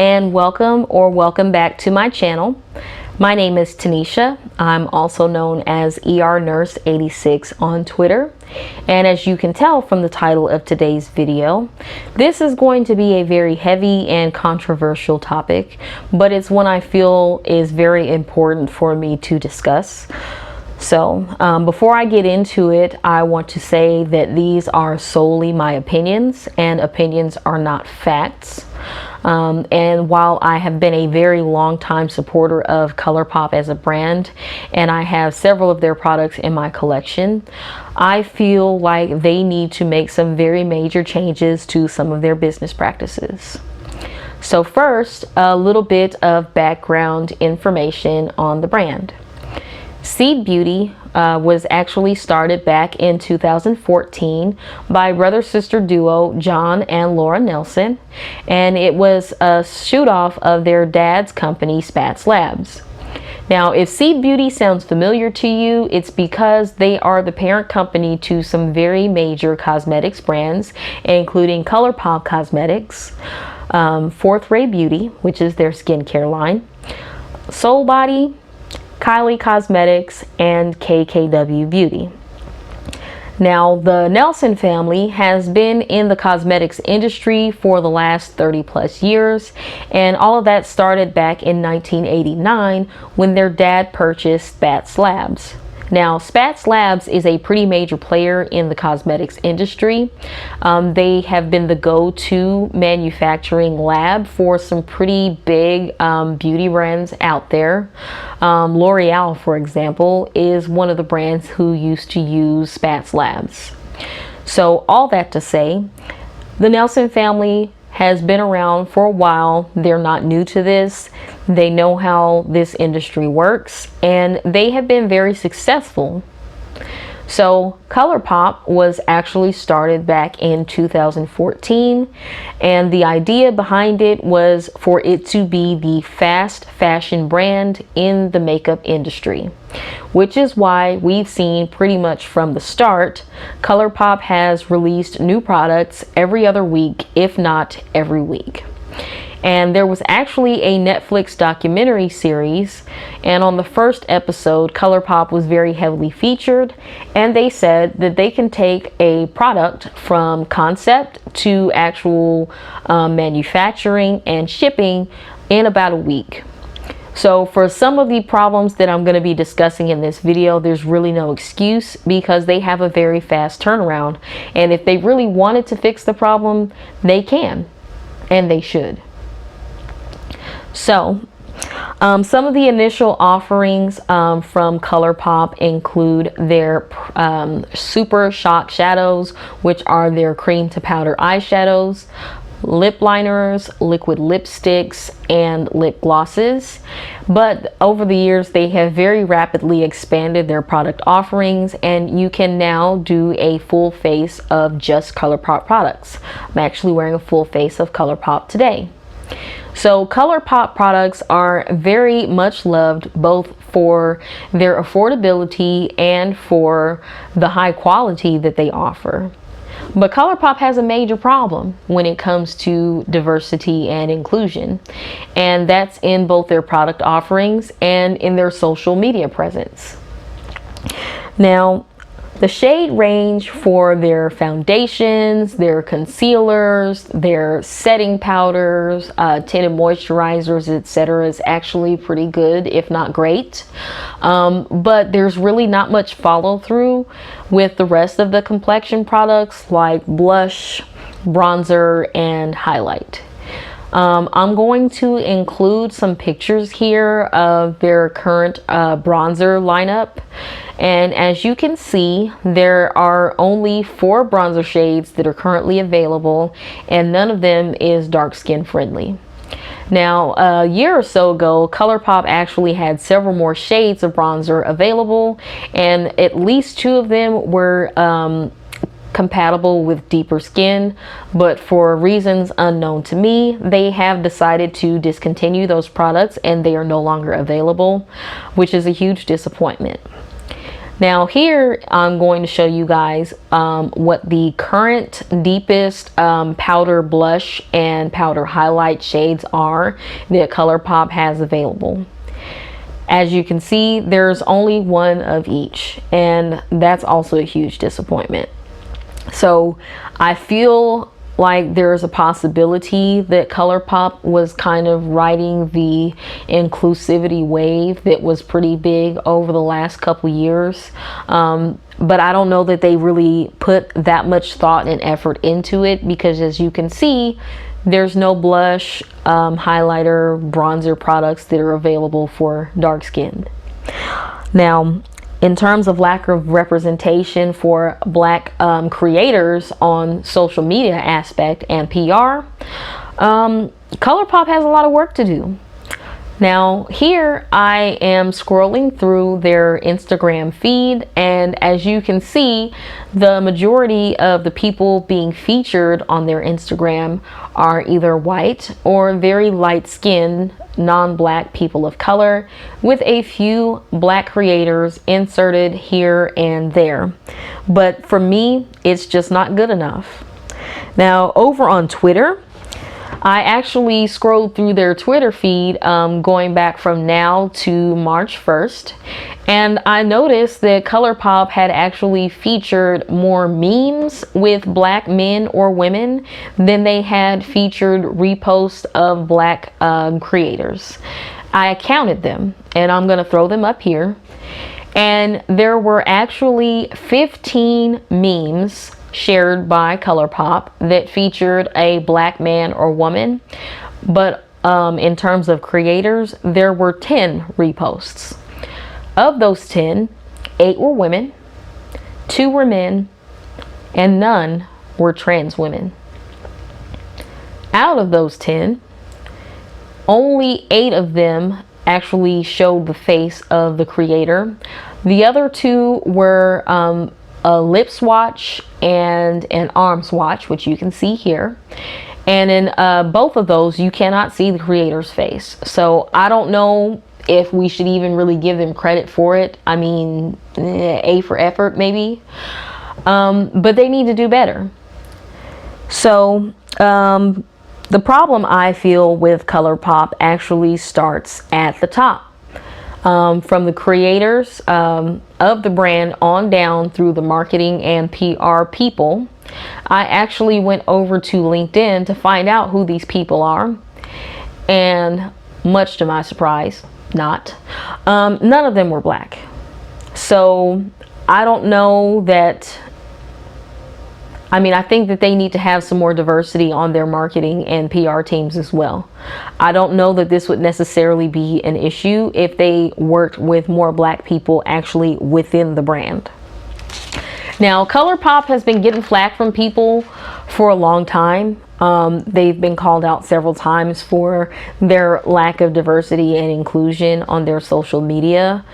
and welcome back to my channel. My name is Tanisha. I'm also known as Nurse86 on Twitter. And as you can tell from the title of today's video, this is going to be a very heavy and controversial topic, but it's one I feel is very important for me to discuss. So before I get into it, I want to say that these are solely my opinions, and opinions are not facts. And while I have been a very long time supporter of Colourpop as a brand, and I have several of their products in my collection, I feel like they need to make some very major changes to some of their business practices. So first, a little bit of background information on the brand. Seed Beauty was actually started back in 2014 by brother-sister duo John and Laura Nelson, and it was a shoot-off of their dad's company, Spatz Labs. Now, if Seed Beauty sounds familiar to you, it's because they are the parent company to some very major cosmetics brands, including Colourpop Cosmetics, Fourth Ray Beauty, which is their skincare line, Soul Body, Kylie Cosmetics, and KKW Beauty. Now, the Nelson family has been in the cosmetics industry for the last 30 plus years, and all of that started back in 1989 when their dad purchased Spatz Labs. Now, Spatz Labs is a pretty major player in the cosmetics industry. They have been the go-to manufacturing lab for some pretty big beauty brands out there. L'Oreal, for example, is one of the brands who used to use Spatz Labs. So all that to say, the Nelson family has been around for a while. They're not new to this. They know how this industry works, and they have been very successful. So Colourpop was actually started back in 2014, and the idea behind it was for it to be the fast fashion brand in the makeup industry, which is why we've seen pretty much from the start, Colourpop has released new products every other week, if not every week. And there was actually a Netflix documentary series, and on the first episode, Colourpop was very heavily featured, and they said that they can take a product from concept to actual manufacturing and shipping in about a week. So for some of the problems that I'm going to be discussing in this video, there's really no excuse because they have a very fast turnaround, and if they really wanted to fix the problem, they can, and they should. So some of the initial offerings from Colourpop include their Super Shock Shadows, which are their cream to powder eyeshadows, lip liners, liquid lipsticks, and lip glosses. But over the years, they have very rapidly expanded their product offerings, and you can now do a full face of just Colourpop products. I'm actually wearing a full face of Colourpop today. So Colourpop products are very much loved both for their affordability and for the high quality that they offer. But Colourpop has a major problem when it comes to diversity and inclusion, and that's in both their product offerings and in their social media presence. Now, the shade range for their foundations, their concealers, their setting powders, tinted moisturizers, etc. is actually pretty good, if not great. But there's really not much follow through with the rest of the complexion products like blush, bronzer, and highlight. I'm going to include some pictures here of their current bronzer lineup, and as you can see, there are only 4 bronzer shades that are currently available, and none of them is dark skin friendly. Now, a year or so ago, Colourpop actually had several more shades of bronzer available, and at least 2 of them were compatible with deeper skin, but for reasons unknown to me, they have decided to discontinue those products and they are no longer available, which is a huge disappointment. Now here I'm going to show you guys what the current deepest powder blush and powder highlight shades are that Colourpop has available. As you can see, there's only one of each, and that's also a huge disappointment. So I feel like there's a possibility that Colourpop was kind of riding the inclusivity wave that was pretty big over the last couple years. But I don't know that they really put that much thought and effort into it, because as you can see, there's no blush, highlighter, bronzer products that are available for dark skinned. Now, in terms of lack of representation for Black creators on social media aspect and PR, Colourpop has a lot of work to do. Now here I am scrolling through their Instagram feed, and as you can see, the majority of the people being featured on their Instagram are either white or very light-skinned, non-Black people of color, with a few Black creators inserted here and there. But for me, it's just not good enough. Now over on Twitter, I actually scrolled through their Twitter feed going back from now to March 1st, and I noticed that Colourpop had actually featured more memes with Black men or women than they had featured reposts of Black creators. I counted them, and I'm going to throw them up here, and there were actually 15 memes shared by Colourpop that featured a Black man or woman, but in terms of creators, there were 10 reposts. Of those 10, 8 were women, 2 were men, and none were trans women. Out of those 10, only 8 of them actually showed the face of the creator. The other 2 were a lip swatch and an arm swatch, which you can see here, and in both of those you cannot see the creator's face. So I don't know if we should even really give them credit for it. I mean, A for effort maybe, but they need to do better. So the problem I feel with Colourpop actually starts at the top. From the creators of the brand on down through the marketing and PR people. I actually went over to LinkedIn to find out who these people are, and much to my surprise, none of them were Black. So I don't know that, I mean, I think that they need to have some more diversity on their marketing and PR teams as well. I don't know that this would necessarily be an issue if they worked with more Black people actually within the brand. Now, Colourpop has been getting flack from people for a long time. They've been called out several times for their lack of diversity and inclusion on their social media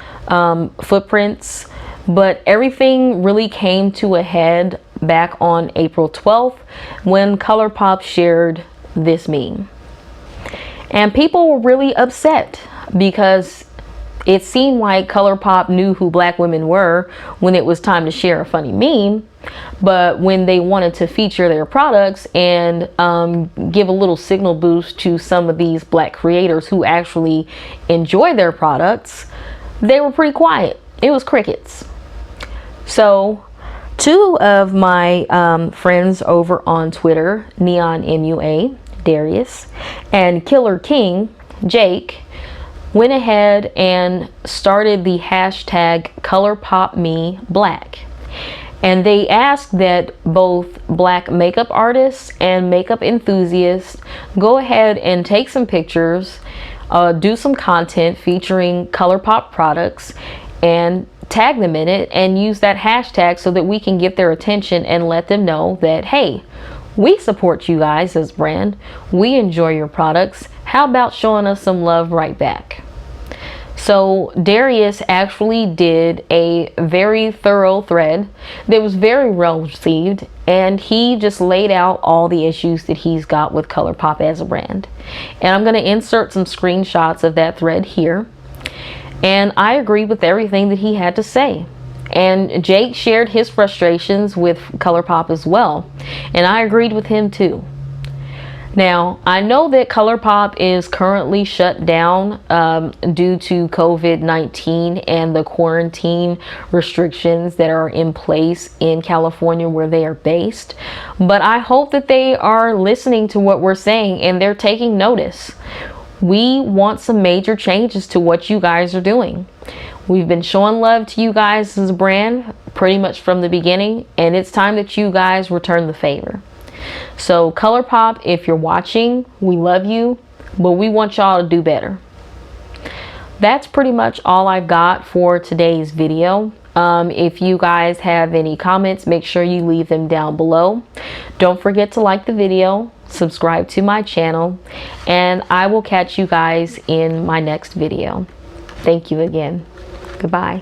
footprints. But everything really came to a head back on April 12th when Colourpop shared this meme. And people were really upset because it seemed like Colourpop knew who Black women were when it was time to share a funny meme, but when they wanted to feature their products and give a little signal boost to some of these Black creators who actually enjoy their products, they were pretty quiet. It was crickets. So 2 of my friends over on Twitter, Neon MUA, Darius, and Killer King, Jake, went ahead and started the hashtag ColourPopMeBlack. And they asked that both Black makeup artists and makeup enthusiasts go ahead and take some pictures, do some content featuring Colourpop products, and tag them in it and use that hashtag so that we can get their attention and let them know that, hey, we support you guys as a brand. We enjoy your products. How about showing us some love right back? So Darius actually did a very thorough thread that was very well received, and he just laid out all the issues that he's got with Colourpop as a brand. And I'm going to insert some screenshots of that thread here. And I agree with everything that he had to say. And Jake shared his frustrations with Colourpop as well, and I agreed with him too. Now, I know that Colourpop is currently shut down due to COVID-19 and the quarantine restrictions that are in place in California where they are based. But I hope that they are listening to what we're saying and they're taking notice. We want some major changes to what you guys are doing. We've been showing love to you guys as a brand pretty much from the beginning, and it's time that you guys return the favor. So Colourpop, if you're watching, we love you, but we want y'all to do better. That's pretty much all I've got for today's video. If you guys have any comments, make sure you leave them down below. Don't forget to like the video, subscribe to my channel, and I will catch you guys in my next video. Thank you again. Goodbye.